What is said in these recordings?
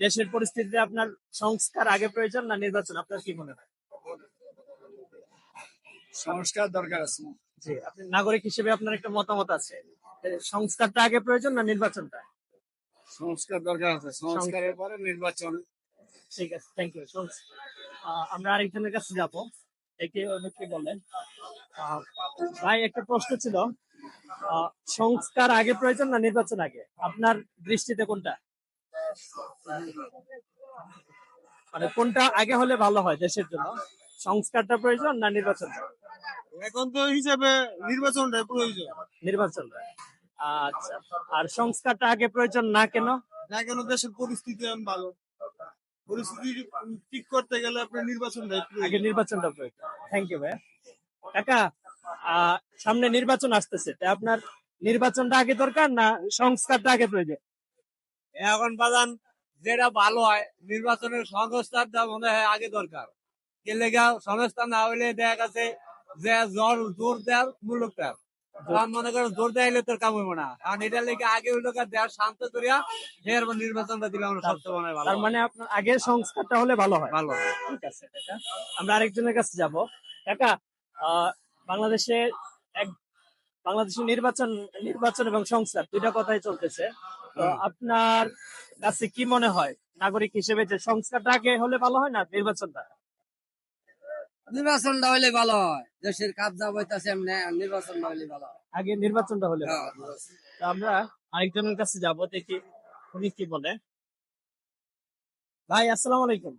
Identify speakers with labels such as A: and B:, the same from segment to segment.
A: দেশের পরিস্থিতিতে আপনার সংস্কার আগে প্রয়োজন না নির্বাচন, আপনার কি মনে হয়?
B: সংস্কার দরকার আছে।
A: জি, আপনি নাগরিক হিসেবে আপনার একটা মতামত আছে, সংস্কারটা আগে প্রয়োজন না নির্বাচনটা?
B: সংস্কার দরকার আছে, সংস্কারের পরে নির্বাচন।
A: ঠিক আছে, থ্যাংক ইউ। আমরা আরেকজনের কাছে যাব, একে অনেকে বলেন। আহ, ভাই, একটা প্রশ্ন ছিল, আহ, সংস্কার আগে প্রয়োজন না নির্বাচন আগে, আপনার দৃষ্টিতে কোনটা? মানে কোনটা আগে হলে ভালো হয় দেশের জন্য, সংস্কারটা প্রয়োজন না নির্বাচনটা?
B: এখন তো হিসাবে নির্বাচনটা প্রয়োজন।
A: নির্বাচনটা, আচ্ছা। আর সংস্কারটা আগে প্রয়োজন না কেন?
B: না কেন, দেশের পরিস্থিতি এখন ভালো, পরিস্থিতি ঠিক করতে গেলে আপনার নির্বাচনটা
A: আগে নির্বাচনটা প্রয়োজন। থ্যাংক ইউ ভাই। কাকা, সামনে নির্বাচন আসতেছে, তাই আপনার নির্বাচনটা আগে দরকার না সংস্কারটা আগে প্রয়োজন?
B: এখন বাজান যেটা ভালো হয়, নির্বাচনের সংস্থারটা মনে হয় আগে দরকার। কে লেগা সংস্থা না হইলে দেখা গেছে যে জোর দেওয়ার মূলক দেওয়ার, মনে করো জোর দেওয়াইলে তোর কাম হইব না। কারণ এটা লেগে আগে হইলো দেওয়ার শান্ত করিয়া এরপর নির্বাচনটা দিলে আমরা সবচেয়ে মনে হয় ভালো
A: তার
B: হয়।
A: মানে আপনার আগে সংস্কারটা হলে ভালো হয়।
B: ভালো হয়।
A: ঠিক আছে কাকা, আমরা আরেকজনের কাছে যাব। কাকা, আহ, বাংলাদেশে এক বাংলাদেশের নির্বাচন নির্বাচন এবং সংস্কার দুইটা কথাই চলতেছে, তো আপনার কাছে কি মনে হয় নাগরিক হিসেবে, যে সংস্কারটা আগে হলে ভালো হয় না নির্বাচনটা?
C: নির্বাচনটা হইলে ভালো হয়, দেশের কাজ যা হইতাছে এমনি নির্বাচনটা হইলে ভালো হয়।
A: আগে নির্বাচনটা হলে
C: হ্যাঁ,
A: ভালো হয়। তো আমরা আরেকজনের কাছে যাব, দেখি উনি কি বলে। ভাই, আসসালামু আলাইকুম।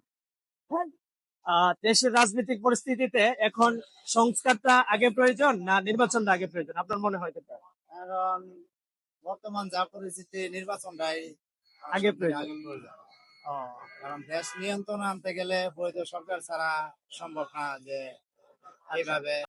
A: দেশের রাজনৈতিক পরিস্থিতিতে এখন সংস্কারটা আগে প্রয়োজন না নির্বাচনটা আগে প্রয়োজন, আপনার মনে হয় কোনটা?
C: এখন বর্তমান যা পরিস্থিতি, নির্বাচনটাই
A: আগে প্রয়োজন। ও,
C: কারণ দেশ নিয়ন্ত্রণ আনতে গেলে বৈধ সরকার ছাড়া সম্ভব না, যে এইভাবে